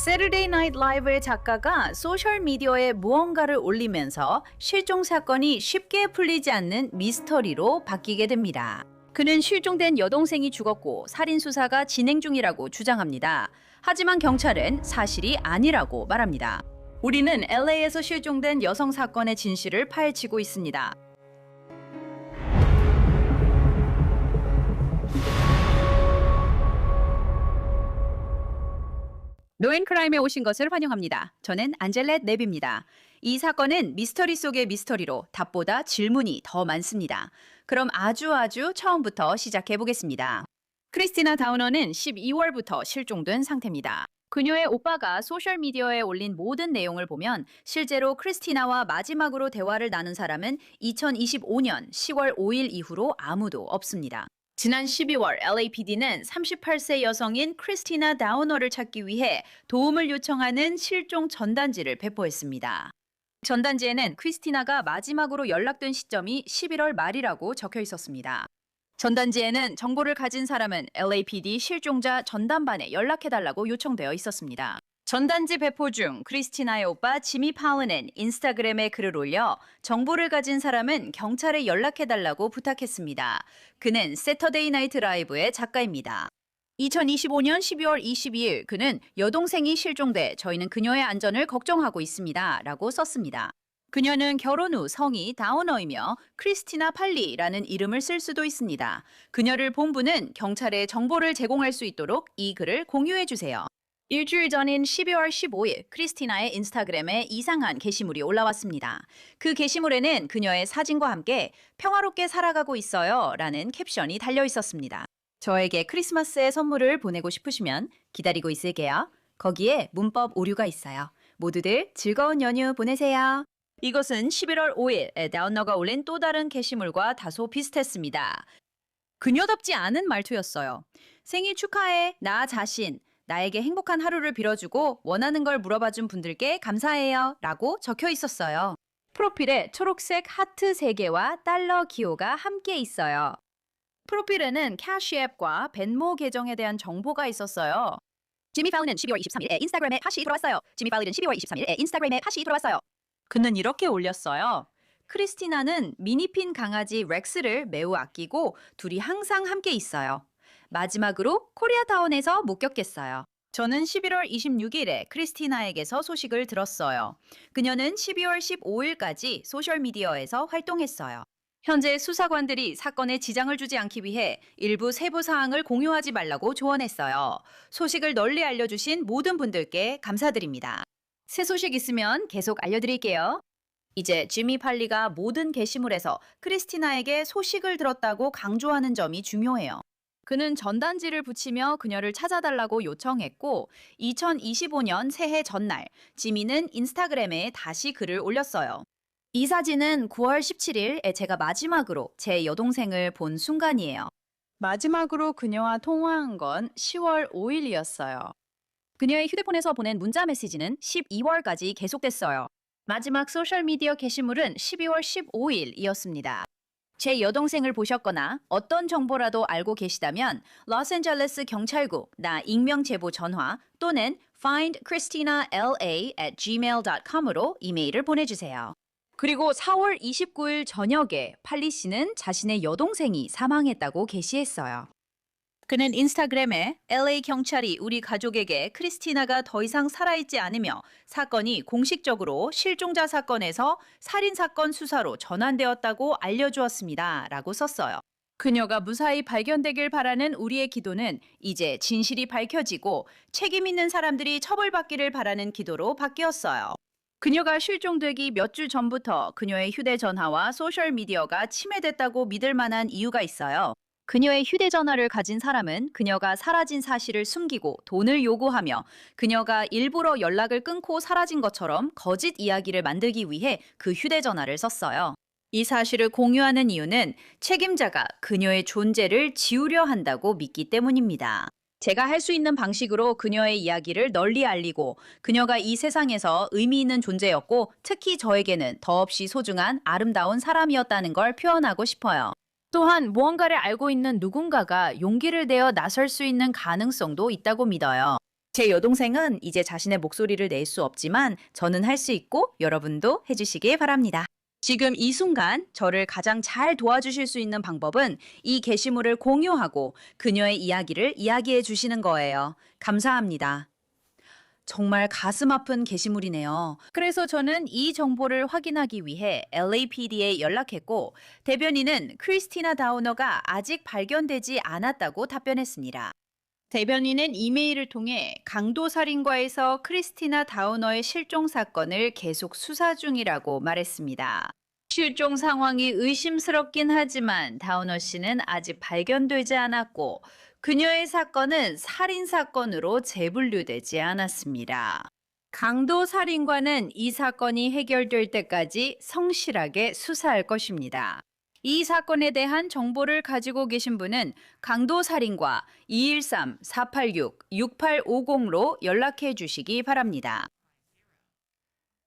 Saturday Night Live의 작가가 소셜미디어에 무언가를 올리면서 실종 사건이 쉽게 풀리지 않는 미스터리로 바뀌게 됩니다. 그는 실종된 여동생이 죽었고 살인 수사가 진행 중이라고 주장합니다. 하지만 경찰은 사실이 아니라고 말합니다. 우리는 LA에서 실종된 여성 사건의 진실을 파헤치고 있습니다. 노앤크라임에 오신 것을 환영합니다. 저는 안젤렛 랩입니다. 이 사건은 미스터리 속의 미스터리로 답보다 질문이 더 많습니다. 그럼 아주 처음부터 시작해 보겠습니다. 크리스티나 다우너는 12월부터 실종된 상태입니다. 그녀의 오빠가 소셜미디어에 올린 모든 내용을 보면 실제로 크리스티나와 마지막으로 대화를 나눈 사람은 2025년 10월 5일 이후로 아무도 없습니다. 지난 12월 LAPD는 38세 여성인 크리스티나 다우너를 찾기 위해 도움을 요청하는 실종 전단지를 배포했습니다. 전단지에는 크리스티나가 마지막으로 연락된 시점이 11월 말이라고 적혀 있었습니다. 전단지에는 정보를 가진 사람은 LAPD 실종자 전담반에 연락해달라고 요청되어 있었습니다. 전단지 배포 중 크리스티나의 오빠 지미 팔런은 인스타그램에 글을 올려 정보를 가진 사람은 경찰에 연락해달라고 부탁했습니다. 그는 세터데이 나이트 라이브의 작가입니다. 2025년 12월 22일 그는 여동생이 실종돼 저희는 그녀의 안전을 걱정하고 있습니다. 라고 썼습니다. 그녀는 결혼 후 성이 다우너이며 크리스티나 팔리라는 이름을 쓸 수도 있습니다. 그녀를 본 분은 경찰에 정보를 제공할 수 있도록 이 글을 공유해 주세요. 일주일 전인 12월 15일 크리스티나의 인스타그램에 이상한 게시물이 올라왔습니다. 그 게시물에는 그녀의 사진과 함께 평화롭게 살아가고 있어요 라는 캡션이 달려 있었습니다. 저에게 크리스마스에 선물을 보내고 싶으시면 기다리고 있을게요. 거기에 문법 오류가 있어요. 모두들 즐거운 연휴 보내세요. 이것은 11월 5일 다우너가 올린 또 다른 게시물과 다소 비슷했습니다. 그녀답지 않은 말투였어요. 생일 축하해, 나 자신. 나에게 행복한 하루를 빌어주고 원하는 걸 물어봐준 분들께 감사해요 라고 적혀 있었어요. 프로필에 초록색 하트 3개와 달러 기호가 함께 있어요. 프로필에는 캐시 앱과 벤모 계정에 대한 정보가 있었어요. 지미 팔런은 12월 23일에 인스타그램에 다시 들어왔어요. 지미 팔런은 12월 23일에 인스타그램에 다시 들어왔어요. 그는 이렇게 올렸어요. 크리스티나는 미니핀 강아지 렉스를 매우 아끼고 둘이 항상 함께 있어요. 마지막으로 코리아타운에서 목격했어요. 저는 11월 26일에 크리스티나에게서 소식을 들었어요. 그녀는 12월 15일까지 소셜미디어에서 활동했어요. 현재 수사관들이 사건에 지장을 주지 않기 위해 일부 세부 사항을 공유하지 말라고 조언했어요. 소식을 널리 알려주신 모든 분들께 감사드립니다. 새 소식 있으면 계속 알려드릴게요. 이제 지미 팔리가 모든 게시물에서 크리스티나에게 소식을 들었다고 강조하는 점이 중요해요. 그는 전단지를 붙이며 그녀를 찾아달라고 요청했고 2025년 새해 전날 지미는 인스타그램에 다시 글을 올렸어요. 이 사진은 9월 17일에 제가 마지막으로 제 여동생을 본 순간이에요. 마지막으로 그녀와 통화한 건 10월 5일이었어요. 그녀의 휴대폰에서 보낸 문자 메시지는 12월까지 계속됐어요. 마지막 소셜미디어 게시물은 12월 15일이었습니다. 제 여동생을 보셨거나 어떤 정보라도 알고 계시다면 로스앤젤레스 경찰국 나 익명 제보 전화 또는 findchristinala@gmail.com으로 이메일을 보내주세요. 그리고 4월 29일 저녁에 팔리 씨는 자신의 여동생이 사망했다고 게시했어요. 그는 인스타그램에 LA 경찰이 우리 가족에게 크리스티나가 더 이상 살아있지 않으며 사건이 공식적으로 실종자 사건에서 살인사건 수사로 전환되었다고 알려주었습니다. 라고 썼어요. 그녀가 무사히 발견되길 바라는 우리의 기도는 이제 진실이 밝혀지고 책임 있는 사람들이 처벌받기를 바라는 기도로 바뀌었어요. 그녀가 실종되기 몇 주 전부터 그녀의 휴대전화와 소셜미디어가 침해됐다고 믿을 만한 이유가 있어요. 그녀의 휴대전화를 가진 사람은 그녀가 사라진 사실을 숨기고 돈을 요구하며 그녀가 일부러 연락을 끊고 사라진 것처럼 거짓 이야기를 만들기 위해 그 휴대전화를 썼어요. 이 사실을 공유하는 이유는 책임자가 그녀의 존재를 지우려 한다고 믿기 때문입니다. 제가 할 수 있는 방식으로 그녀의 이야기를 널리 알리고 그녀가 이 세상에서 의미 있는 존재였고 특히 저에게는 더없이 소중한 아름다운 사람이었다는 걸 표현하고 싶어요. 또한 무언가를 알고 있는 누군가가 용기를 내어 나설 수 있는 가능성도 있다고 믿어요. 제 여동생은 이제 자신의 목소리를 낼 수 없지만 저는 할 수 있고 여러분도 해주시길 바랍니다. 지금 이 순간 저를 가장 잘 도와주실 수 있는 방법은 이 게시물을 공유하고 그녀의 이야기를 이야기해 주시는 거예요. 감사합니다. 정말 가슴 아픈 게시물이네요. 그래서 저는 이 정보를 확인하기 위해 LAPD에 연락했고 대변인은 크리스티나 다우너가 아직 발견되지 않았다고 답변했습니다. 대변인은 이메일을 통해 강도살인과에서 크리스티나 다우너의 실종 사건을 계속 수사 중이라고 말했습니다. 실종 상황이 의심스럽긴 하지만 다우너 씨는 아직 발견되지 않았고 그녀의 사건은 살인 사건으로 재분류되지 않았습니다. 강도살인과는 이 사건이 해결될 때까지 성실하게 수사할 것입니다. 이 사건에 대한 정보를 가지고 계신 분은 강도살인과 213-486-6850로 연락해 주시기 바랍니다.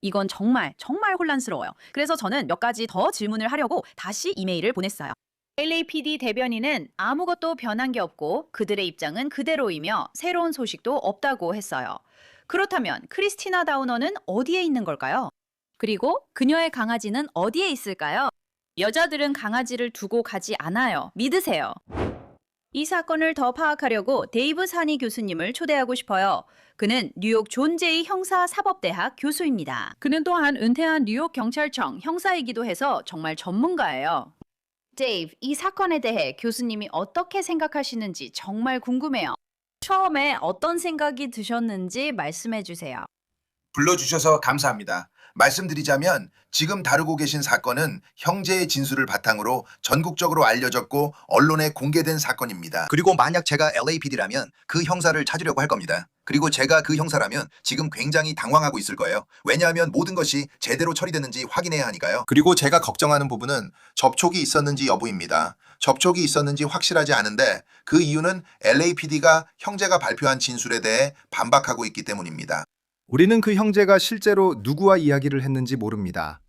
이건 정말 혼란스러워요. 그래서 저는 몇 가지 더 질문을 하려고 다시 이메일을 보냈어요. LAPD 대변인은 아무것도 변한 게 없고 그들의 입장은 그대로이며 새로운 소식도 없다고 했어요. 그렇다면 크리스티나 다우너는 어디에 있는 걸까요? 그리고 그녀의 강아지는 어디에 있을까요? 여자들은 강아지를 두고 가지 않아요. 믿으세요. 이 사건을 더 파악하려고 데이브 사니 교수님을 초대하고 싶어요. 그는 뉴욕 존 제이 형사사법대학 교수입니다. 그는 또한 은퇴한 뉴욕 경찰청 형사이기도 해서 정말 전문가예요. 데이브, 이 사건에 대해 교수님이 어떻게 생각하시는지 정말 궁금해요. 처음에 어떤 생각이 드셨는지 말씀해 주세요. 불러주셔서 감사합니다. 말씀드리자면 지금 다루고 계신 사건은 형제의 진술을 바탕으로 전국적으로 알려졌고 언론에 공개된 사건입니다. 그리고 만약 제가 LAPD라면 그 형사를 찾으려고 할 겁니다. 그리고 제가 그 형사라면 지금 굉장히 당황하고 있을 거예요. 왜냐하면 모든 것이 제대로 처리됐는지 확인해야 하니까요. 그리고 제가 걱정하는 부분은 접촉이 있었는지 여부입니다. 접촉이 있었는지 확실하지 않은데 그 이유는 LAPD가 형제가 발표한 진술에 대해 반박하고 있기 때문입니다. 우리는 그 형제가 실제로 누구와 이야기를 했는지 모릅니다.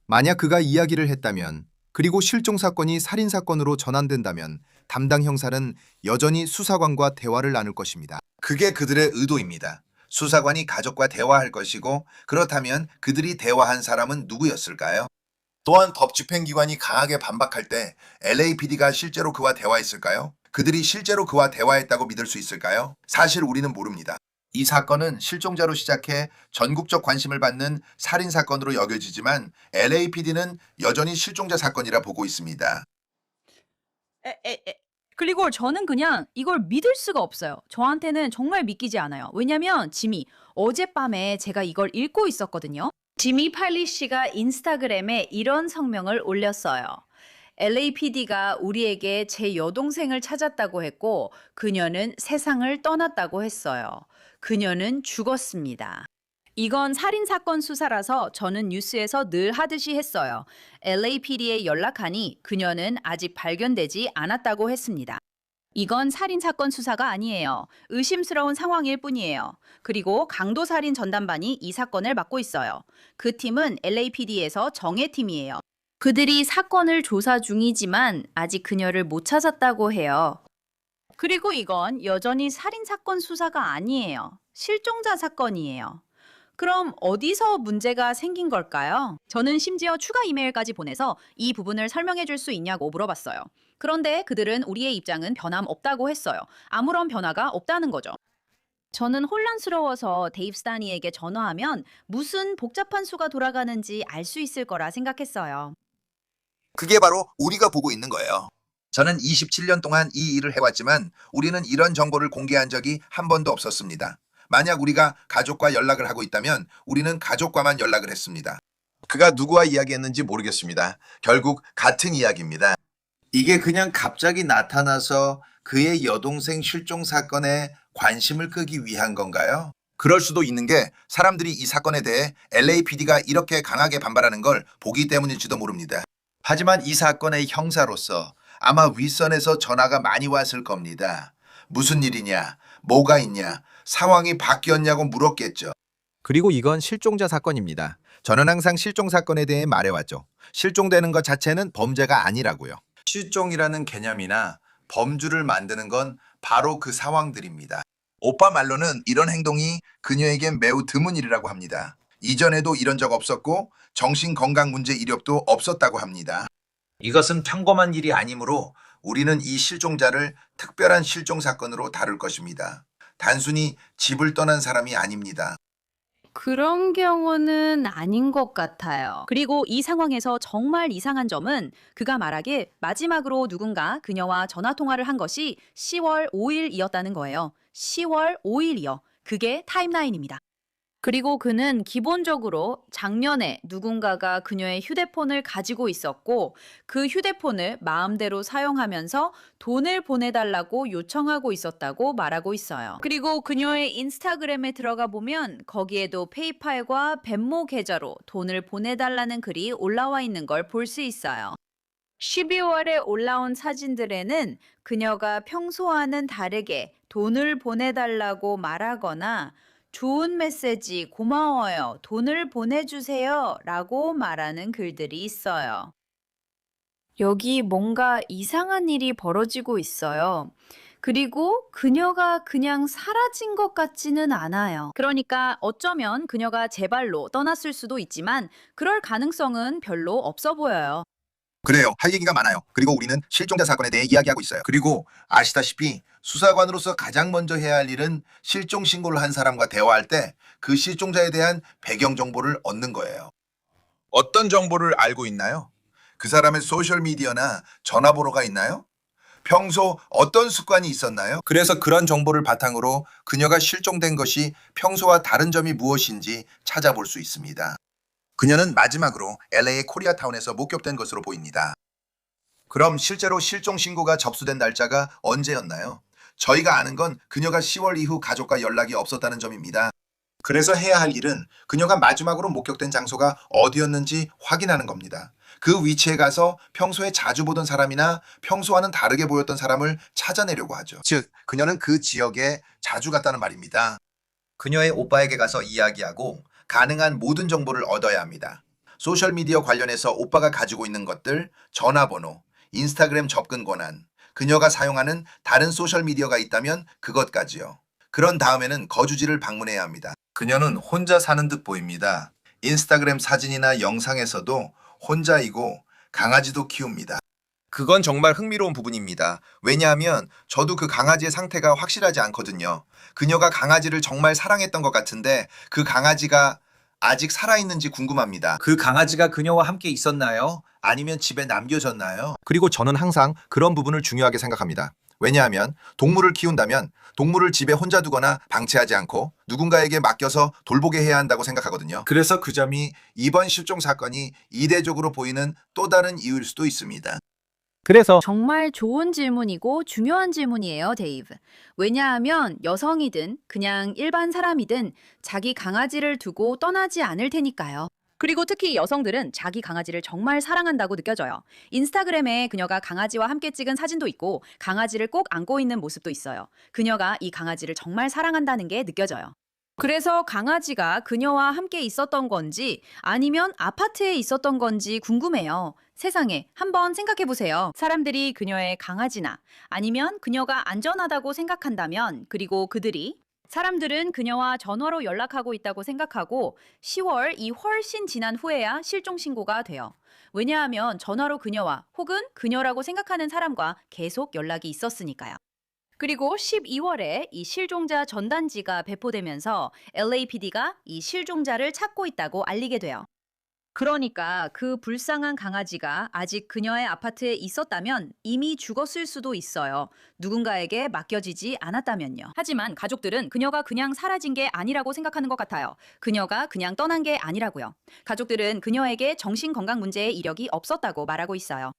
만약 그가 이야기를 했다면, 그리고 실종 사건이 살인 사건으로 전환된다면 담당 형사는 여전히 수사관과 대화를 나눌 것입니다. 그게 그들의 의도입니다. 수사관이 가족과 대화할 것이고 그렇다면 그들이 대화한 사람은 누구였을까요? 또한 법 집행기관이 강하게 반박할 때 LAPD가 실제로 그와 대화했을까요? 그들이 실제로 그와 대화했다고 믿을 수 있을까요? 사실 우리는 모릅니다. 이 사건은 실종자로 시작해 전국적 관심을 받는 살인 사건으로 여겨지지만 LAPD는 여전히 실종자 사건이라 보고 있습니다. 그리고 저는 그냥 이걸 믿을 수가 없어요. 저한테는 정말 믿기지 않아요. 왜냐면 지미, 어젯밤에 제가 이걸 읽고 있었거든요. 지미 팔리 씨가 인스타그램에 이런 성명을 올렸어요. LAPD가 우리에게 제 여동생을 찾았다고 했고 그녀는 세상을 떠났다고 했어요. 그녀는 죽었습니다. 이건 살인사건 수사라서 저는 뉴스에서 늘 하듯이 했어요. LAPD에 연락하니 그녀는 아직 발견되지 않았다고 했습니다. 이건 살인사건 수사가 아니에요. 의심스러운 상황일 뿐이에요. 그리고 강도살인 전담반이 이 사건을 맡고 있어요. 그 팀은 LAPD에서 정예팀이에요. 그들이 사건을 조사 중이지만 아직 그녀를 못 찾았다고 해요. 그리고 이건 여전히 살인사건 수사가 아니에요. 실종자 사건이에요. 그럼 어디서 문제가 생긴 걸까요? 저는 심지어 추가 이메일까지 보내서 이 부분을 설명해 줄 수 있냐고 물어봤어요. 그런데 그들은 우리의 입장은 변함없다고 했어요. 아무런 변화가 없다는 거죠. 저는 혼란스러워서 데이브 스타니에게 전화하면 무슨 복잡한 수가 돌아가는지 알 수 있을 거라 생각했어요. 그게 바로 우리가 보고 있는 거예요. 저는 27년 동안 이 일을 해왔지만 우리는 이런 정보를 공개한 적이 한 번도 없었습니다. 만약 우리가 가족과 연락을 하고 있다면 우리는 가족과만 연락을 했습니다. 그가 누구와 이야기했는지 모르겠습니다. 결국 같은 이야기입니다. 이게 그냥 갑자기 나타나서 그의 여동생 실종 사건에 관심을 끄기 위한 건가요? 그럴 수도 있는 게 사람들이 이 사건에 대해 LAPD가 이렇게 강하게 반발하는 걸 보기 때문일지도 모릅니다. 하지만 이 사건의 형사로서 아마 윗선에서 전화가 많이 왔을 겁니다. 무슨 일이냐, 뭐가 있냐, 상황이 바뀌었냐고 물었겠죠. 그리고 이건 실종자 사건입니다. 저는 항상 실종 사건에 대해 말해왔죠. 실종되는 것 자체는 범죄가 아니라고요. 실종이라는 개념이나 범주를 만드는 건 바로 그 상황들입니다. 오빠 말로는 이런 행동이 그녀에겐 매우 드문 일이라고 합니다. 이전에도 이런 적 없었고 정신건강 문제 이력도 없었다고 합니다. 이것은 평범한 일이 아니므로 우리는 이 실종자를 특별한 실종 사건으로 다룰 것입니다. 단순히 집을 떠난 사람이 아닙니다. 그런 경우는 아닌 것 같아요. 그리고 이 상황에서 정말 이상한 점은 그가 말하길 마지막으로 누군가 그녀와 전화 통화를 한 것이 10월 5일이었다는 거예요. 10월 5일이요. 그게 타임라인입니다. 그리고 그는 기본적으로 작년에 누군가가 그녀의 휴대폰을 가지고 있었고 그 휴대폰을 마음대로 사용하면서 돈을 보내달라고 요청하고 있었다고 말하고 있어요. 그리고 그녀의 인스타그램에 들어가 보면 거기에도 페이팔과 벤모 계좌로 돈을 보내달라는 글이 올라와 있는 걸 볼 수 있어요. 12월에 올라온 사진들에는 그녀가 평소와는 다르게 돈을 보내달라고 말하거나 좋은 메시지 고마워요. 돈을 보내주세요. 라고 말하는 글들이 있어요. 여기 뭔가 이상한 일이 벌어지고 있어요. 그리고 그녀가 그냥 사라진 것 같지는 않아요. 그러니까 어쩌면 그녀가 제 발로 떠났을 수도 있지만 그럴 가능성은 별로 없어 보여요. 그래요. 할 얘기가 많아요. 그리고 우리는 실종자 사건에 대해 이야기하고 있어요. 그리고 아시다시피 수사관으로서 가장 먼저 해야 할 일은 실종 신고를 한 사람과 대화할 때 그 실종자에 대한 배경 정보를 얻는 거예요. 어떤 정보를 알고 있나요? 그 사람의 소셜미디어나 전화번호가 있나요? 평소 어떤 습관이 있었나요? 그래서 그런 정보를 바탕으로 그녀가 실종된 것이 평소와 다른 점이 무엇인지 찾아볼 수 있습니다. 그녀는 마지막으로 LA의 코리아타운에서 목격된 것으로 보입니다. 그럼 실제로 실종 신고가 접수된 날짜가 언제였나요? 저희가 아는 건 그녀가 10월 이후 가족과 연락이 없었다는 점입니다. 그래서 해야 할 일은 그녀가 마지막으로 목격된 장소가 어디였는지 확인하는 겁니다. 그 위치에 가서 평소에 자주 보던 사람이나 평소와는 다르게 보였던 사람을 찾아내려고 하죠. 즉, 그녀는 그 지역에 자주 갔다는 말입니다. 그녀의 오빠에게 가서 이야기하고 가능한 모든 정보를 얻어야 합니다. 소셜미디어 관련해서 오빠가 가지고 있는 것들, 전화번호, 인스타그램 접근 권한, 그녀가 사용하는 다른 소셜미디어가 있다면 그것까지요. 그런 다음에는 거주지를 방문해야 합니다. 그녀는 혼자 사는 듯 보입니다. 인스타그램 사진이나 영상에서도 혼자이고 강아지도 키웁니다. 그건 정말 흥미로운 부분입니다. 왜냐하면 저도 그 강아지의 상태가 확실하지 않거든요. 그녀가 강아지를 정말 사랑했던 것 같은데 그 강아지가 아직 살아있는지 궁금합니다. 그 강아지가 그녀와 함께 있었나요? 아니면 집에 남겨졌나요? 그리고 저는 항상 그런 부분을 중요하게 생각합니다. 왜냐하면 동물을 키운다면 동물을 집에 혼자 두거나 방치하지 않고 누군가에게 맡겨서 돌보게 해야 한다고 생각하거든요. 그래서 그 점이 이번 실종 사건이 이례적으로 보이는 또 다른 이유일 수도 있습니다. 그래서 정말 좋은 질문이고 중요한 질문이에요, 데이브. 왜냐하면 여성이든 그냥 일반 사람이든 자기 강아지를 두고 떠나지 않을 테니까요. 그리고 특히 여성들은 자기 강아지를 정말 사랑한다고 느껴져요. 인스타그램에 그녀가 강아지와 함께 찍은 사진도 있고 강아지를 꼭 안고 있는 모습도 있어요. 그녀가 이 강아지를 정말 사랑한다는 게 느껴져요. 그래서 강아지가 그녀와 함께 있었던 건지 아니면 아파트에 있었던 건지 궁금해요. 세상에, 한번 생각해 보세요. 사람들이 그녀의 강아지나 아니면 그녀가 안전하다고 생각한다면 그리고 사람들은 그녀와 전화로 연락하고 있다고 생각하고 10월이 훨씬 지난 후에야 실종 신고가 돼요. 왜냐하면 전화로 그녀와 혹은 그녀라고 생각하는 사람과 계속 연락이 있었으니까요. 그리고 12월에 이 실종자 전단지가 배포되면서 LAPD가 이 실종자를 찾고 있다고 알리게 돼요. 그러니까 그 불쌍한 강아지가 아직 그녀의 아파트에 있었다면 이미 죽었을 수도 있어요. 누군가에게 맡겨지지 않았다면요. 하지만 가족들은 그녀가 그냥 사라진 게 아니라고 생각하는 것 같아요. 그녀가 그냥 떠난 게 아니라고요. 가족들은 그녀에게 정신건강 문제의 이력이 없었다고 말하고 있어요.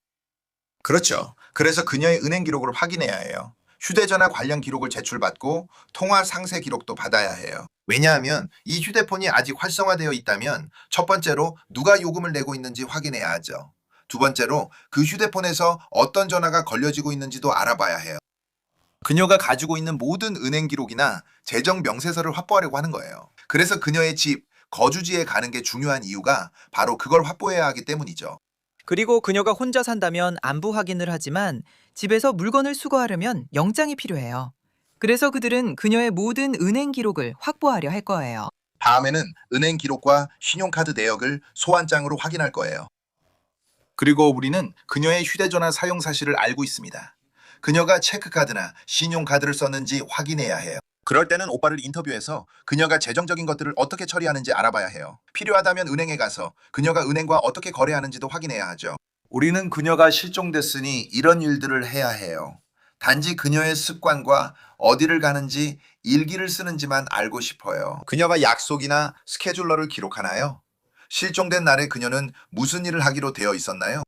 그렇죠. 그래서 그녀의 은행 기록을 확인해야 해요. 휴대전화 관련 기록을 제출받고 통화 상세 기록도 받아야 해요. 왜냐하면 이 휴대폰이 아직 활성화되어 있다면 첫 번째로 누가 요금을 내고 있는지 확인해야 하죠. 두 번째로 그 휴대폰에서 어떤 전화가 걸려지고 있는지도 알아봐야 해요. 그녀가 가지고 있는 모든 은행 기록이나 재정 명세서를 확보하려고 하는 거예요. 그래서 그녀의 집, 거주지에 가는 게 중요한 이유가 바로 그걸 확보해야 하기 때문이죠. 그리고 그녀가 혼자 산다면 안부 확인을 하지만 집에서 물건을 수거하려면 영장이 필요해요. 그래서 그들은 그녀의 모든 은행 기록을 확보하려 할 거예요. 다음에는 은행 기록과 신용카드 내역을 소환장으로 확인할 거예요. 그리고 우리는 그녀의 휴대전화 사용 사실을 알고 있습니다. 그녀가 체크카드나 신용카드를 썼는지 확인해야 해요. 그럴 때는 오빠를 인터뷰해서 그녀가 재정적인 것들을 어떻게 처리하는지 알아봐야 해요. 필요하다면 은행에 가서 그녀가 은행과 어떻게 거래하는지도 확인해야 하죠. 우리는 그녀가 실종됐으니 이런 일들을 해야 해요. 단지 그녀의 습관과 어디를 가는지 일기를 쓰는지만 알고 싶어요. 그녀가 약속이나 스케줄러를 기록하나요? 실종된 날에 그녀는 무슨 일을 하기로 되어 있었나요?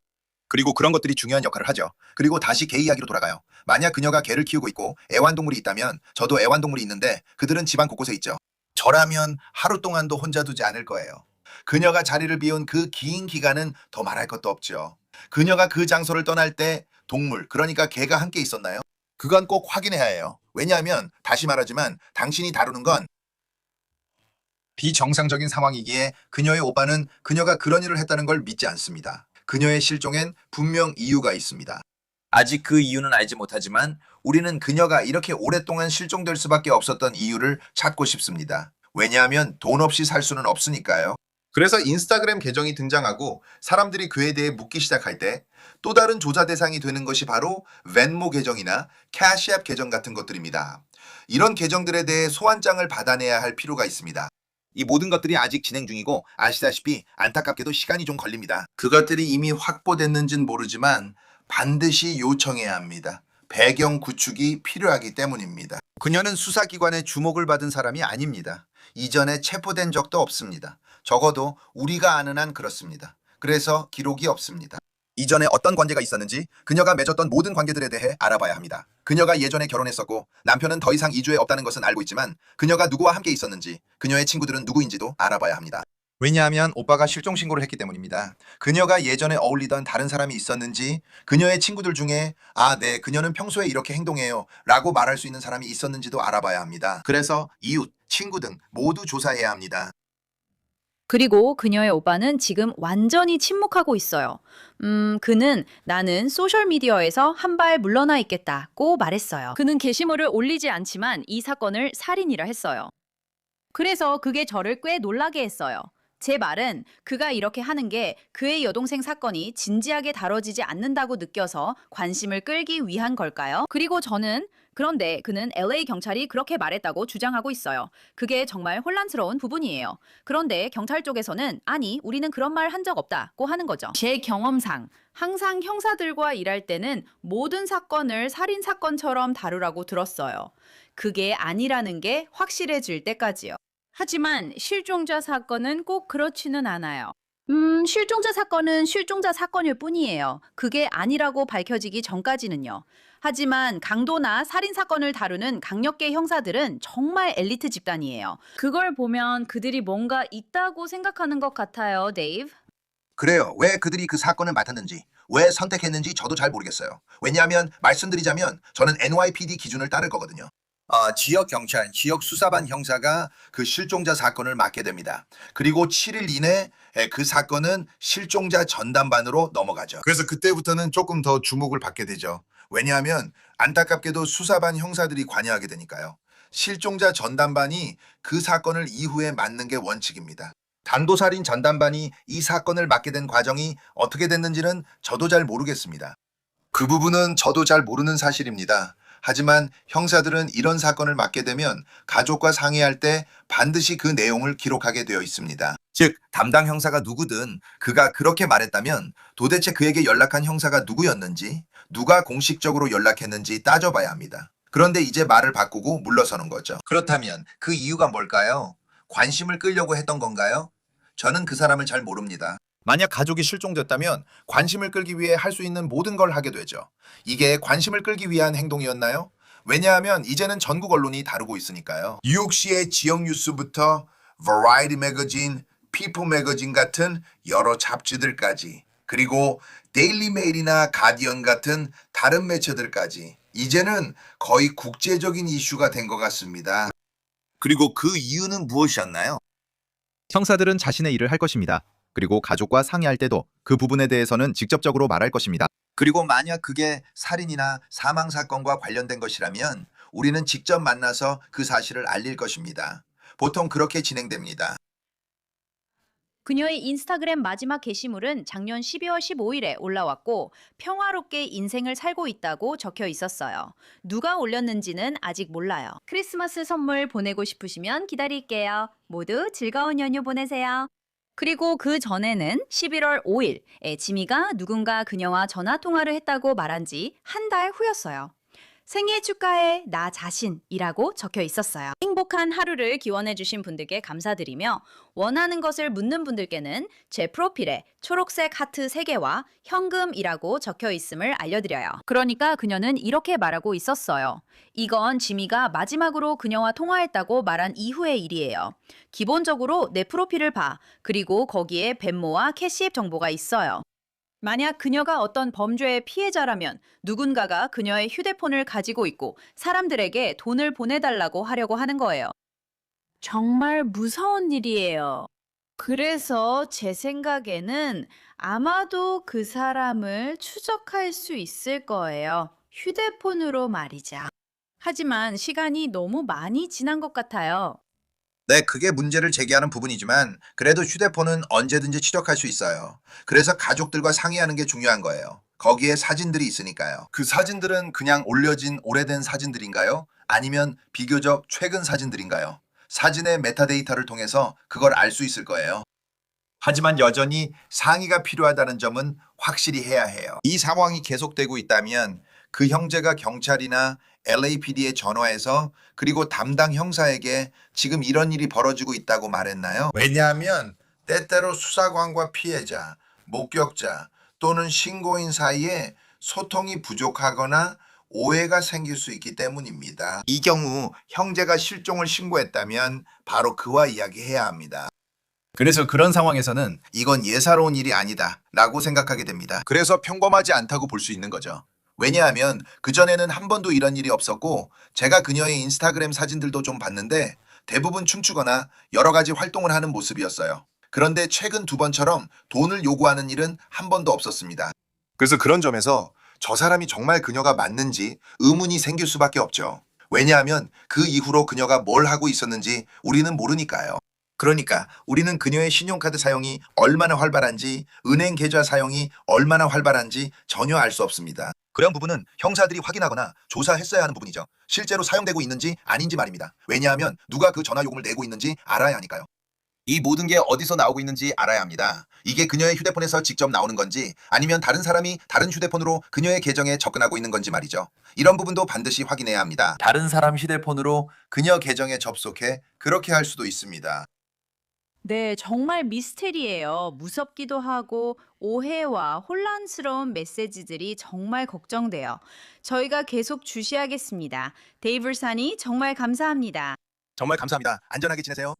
그리고 그런 것들이 중요한 역할을 하죠. 그리고 다시 개 이야기로 돌아가요. 만약 그녀가 개를 키우고 있고 애완동물이 있다면 저도 애완동물이 있는데 그들은 집안 곳곳에 있죠. 저라면 하루 동안도 혼자 두지 않을 거예요. 그녀가 자리를 비운 그 긴 기간은 더 말할 것도 없죠. 그녀가 그 장소를 떠날 때 동물, 그러니까 개가 함께 있었나요? 그건 꼭 확인해야 해요. 왜냐하면 다시 말하지만 당신이 다루는 건 비정상적인 상황이기에 그녀의 오빠는 그녀가 그런 일을 했다는 걸 믿지 않습니다. 그녀의 실종엔 분명 이유가 있습니다. 아직 그 이유는 알지 못하지만 우리는 그녀가 이렇게 오랫동안 실종될 수밖에 없었던 이유를 찾고 싶습니다. 왜냐하면 돈 없이 살 수는 없으니까요. 그래서 인스타그램 계정이 등장하고 사람들이 그에 대해 묻기 시작할 때 또 다른 조사 대상이 되는 것이 바로 벤모 계정이나 캐시앱 계정 같은 것들입니다. 이런 계정들에 대해 소환장을 받아내야 할 필요가 있습니다. 이 모든 것들이 아직 진행 중이고 아시다시피 안타깝게도 시간이 좀 걸립니다. 그것들이 이미 확보됐는지는 모르지만 반드시 요청해야 합니다. 배경 구축이 필요하기 때문입니다. 그녀는 수사기관의 주목을 받은 사람이 아닙니다. 이전에 체포된 적도 없습니다. 적어도 우리가 아는 한 그렇습니다. 그래서 기록이 없습니다. 이전에 어떤 관계가 있었는지 그녀가 맺었던 모든 관계들에 대해 알아봐야 합니다. 그녀가 예전에 결혼했었고 남편은 더 이상 이주에 없다는 것은 알고 있지만 그녀가 누구와 함께 있었는지 그녀의 친구들은 누구인지도 알아봐야 합니다. 왜냐하면 오빠가 실종 신고를 했기 때문입니다. 그녀가 예전에 어울리던 다른 사람이 있었는지 그녀의 친구들 중에 네, 그녀는 평소에 이렇게 행동해요 라고 말할 수 있는 사람이 있었는지도 알아봐야 합니다. 그래서 이웃, 친구 등 모두 조사해야 합니다. 그리고 그녀의 오빠는 지금 완전히 침묵하고 있어요. 그는 나는 소셜미디어에서 한 발 물러나 있겠다고 말했어요. 그는 게시물을 올리지 않지만 이 사건을 살인이라 했어요. 그래서 그게 저를 꽤 놀라게 했어요. 제 말은 그가 이렇게 하는 게 그의 여동생 사건이 진지하게 다뤄지지 않는다고 느껴서 관심을 끌기 위한 걸까요? 그리고 그런데 그는 LA 경찰이 그렇게 말했다고 주장하고 있어요. 그게 정말 혼란스러운 부분이에요. 그런데 경찰 쪽에서는 아니, 우리는 그런 말 한 적 없다고 하는 거죠. 제 경험상 항상 형사들과 일할 때는 모든 사건을 살인 사건처럼 다루라고 들었어요. 그게 아니라는 게 확실해질 때까지요. 하지만 실종자 사건은 꼭 그렇지는 않아요. 실종자 사건은 실종자 사건일 뿐이에요. 그게 아니라고 밝혀지기 전까지는요. 하지만 강도나 살인 사건을 다루는 강력계 형사들은 정말 엘리트 집단이에요. 그걸 보면 그들이 뭔가 있다고 생각하는 것 같아요, 데이브. 그래요. 왜 그들이 그 사건을 맡았는지, 왜 선택했는지 저도 잘 모르겠어요. 왜냐하면 말씀드리자면 저는 NYPD 기준을 따를 거거든요. 지역 경찰, 지역 수사반 형사가 그 실종자 사건을 맡게 됩니다. 그리고 7일 이내 그 사건은 실종자 전담반으로 넘어가죠. 그래서 그때부터는 조금 더 주목을 받게 되죠. 왜냐하면 안타깝게도 수사반 형사들이 관여하게 되니까요. 실종자 전담반이 그 사건을 이후에 맡는 게 원칙입니다. 단도살인 전담반이 이 사건을 맡게 된 과정이 어떻게 됐는지는 저도 잘 모르겠습니다. 그 부분은 저도 잘 모르는 사실입니다. 하지만 형사들은 이런 사건을 맡게 되면 가족과 상의할 때 반드시 그 내용을 기록하게 되어 있습니다. 즉, 담당 형사가 누구든 그가 그렇게 말했다면 도대체 그에게 연락한 형사가 누구였는지, 누가 공식적으로 연락했는지 따져봐야 합니다. 그런데 이제 말을 바꾸고 물러서는 거죠. 그렇다면 그 이유가 뭘까요? 관심을 끌려고 했던 건가요? 저는 그 사람을 잘 모릅니다. 만약 가족이 실종됐다면 관심을 끌기 위해 할 수 있는 모든 걸 하게 되죠. 이게 관심을 끌기 위한 행동이었나요? 왜냐하면 이제는 전국 언론이 다루고 있으니까요. 뉴욕시의 지역 뉴스부터 Variety 매거진, People 매거진 같은 여러 잡지들까지, 그리고 데일리 메일이나 가디언 같은 다른 매체들까지 이제는 거의 국제적인 이슈가 된 것 같습니다. 그리고 그 이유는 무엇이었나요? 형사들은 자신의 일을 할 것입니다. 그리고 가족과 상의할 때도 그 부분에 대해서는 직접적으로 말할 것입니다. 그리고 만약 그게 살인이나 사망 사건과 관련된 것이라면 우리는 직접 만나서 그 사실을 알릴 것입니다. 보통 그렇게 진행됩니다. 그녀의 인스타그램 마지막 게시물은 작년 12월 15일에 올라왔고 평화롭게 인생을 살고 있다고 적혀 있었어요. 누가 올렸는지는 아직 몰라요. 크리스마스 선물 보내고 싶으시면 기다릴게요. 모두 즐거운 연휴 보내세요. 그리고 그 전에는 11월 5일에 지미가 누군가 그녀와 전화 통화를 했다고 말한 지 한 달 후였어요. 생일 축하해 나 자신이라고 적혀 있었어요. 행복한 하루를 기원해주신 분들께 감사드리며 원하는 것을 묻는 분들께는 제 프로필에 초록색 하트 3개와 현금이라고 적혀 있음을 알려드려요. 그러니까 그녀는 이렇게 말하고 있었어요. 이건 지미가 마지막으로 그녀와 통화했다고 말한 이후의 일이에요. 기본적으로 내 프로필을 봐. 그리고 거기에 벤모와 캐시앱 정보가 있어요. 만약 그녀가 어떤 범죄의 피해자라면 누군가가 그녀의 휴대폰을 가지고 있고 사람들에게 돈을 보내달라고 하려고 하는 거예요. 정말 무서운 일이에요. 그래서 제 생각에는 아마도 그 사람을 추적할 수 있을 거예요. 휴대폰으로 말이죠. 하지만 시간이 너무 많이 지난 것 같아요. 네, 그게 문제를 제기하는 부분이지만 그래도 휴대폰은 언제든지 추적할 수 있어요. 그래서 가족들과 상의하는 게 중요한 거예요. 거기에 사진들이 있으니까요. 그 사진들은 그냥 올려진 오래된 사진들인가요? 아니면 비교적 최근 사진들인가요? 사진의 메타데이터를 통해서 그걸 알 수 있을 거예요. 하지만 여전히 상의가 필요하다는 점은 확실히 해야 해요. 이 상황이 계속되고 있다면 그 형제가 경찰이나 LAPD에 전화해서 그리고 담당 형사에게 지금 이런 일이 벌어지고 있다고 말했나요? 왜냐하면 때때로 수사관과 피해자, 목격자 또는 신고인 사이에 소통이 부족하거나 오해가 생길 수 있기 때문입니다. 이 경우 형제가 실종을 신고했다면 바로 그와 이야기해야 합니다. 그래서 그런 상황에서는 이건 예사로운 일이 아니다 라고 생각하게 됩니다. 그래서 평범하지 않다고 볼 수 있는 거죠. 왜냐하면 그전에는 한 번도 이런 일이 없었고 제가 그녀의 인스타그램 사진들도 좀 봤는데 대부분 춤추거나 여러 가지 활동을 하는 모습이었어요. 그런데 최근 2번처럼 돈을 요구하는 일은 한 번도 없었습니다. 그래서 그런 점에서 저 사람이 정말 그녀가 맞는지 의문이 생길 수밖에 없죠. 왜냐하면 그 이후로 그녀가 뭘 하고 있었는지 우리는 모르니까요. 그러니까 우리는 그녀의 신용카드 사용이 얼마나 활발한지, 은행 계좌 사용이 얼마나 활발한지 전혀 알 수 없습니다. 그런 부분은 형사들이 확인하거나 조사했어야 하는 부분이죠. 실제로 사용되고 있는지 아닌지 말입니다. 왜냐하면 누가 그 전화 요금을 내고 있는지 알아야 하니까요. 이 모든 게 어디서 나오고 있는지 알아야 합니다. 이게 그녀의 휴대폰에서 직접 나오는 건지 아니면 다른 사람이 다른 휴대폰으로 그녀의 계정에 접근하고 있는 건지 말이죠. 이런 부분도 반드시 확인해야 합니다. 다른 사람 휴대폰으로 그녀 계정에 접속해 그렇게 할 수도 있습니다. 네, 정말 미스테리예요. 무섭기도 하고 오해와 혼란스러운 메시지들이 정말 걱정돼요. 저희가 계속 주시하겠습니다. 데이블산이 정말 감사합니다. 정말 감사합니다. 안전하게 지내세요.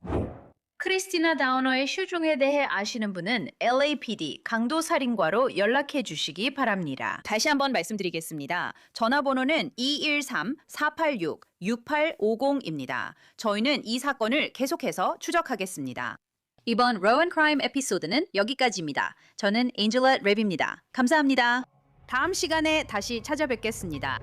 크리스티나 다우너의 실종에 대해 아시는 분은 LAPD 강도살인과로 연락해 주시기 바랍니다. 다시 한번 말씀드리겠습니다. 전화번호는 213-486-6850입니다. 저희는 이 사건을 계속해서 추적하겠습니다. 이번 Row & Crime 에피소드는 여기까지입니다. 저는 엔젤렛 랩입니다. 감사합니다. 다음 시간에 다시 찾아뵙겠습니다.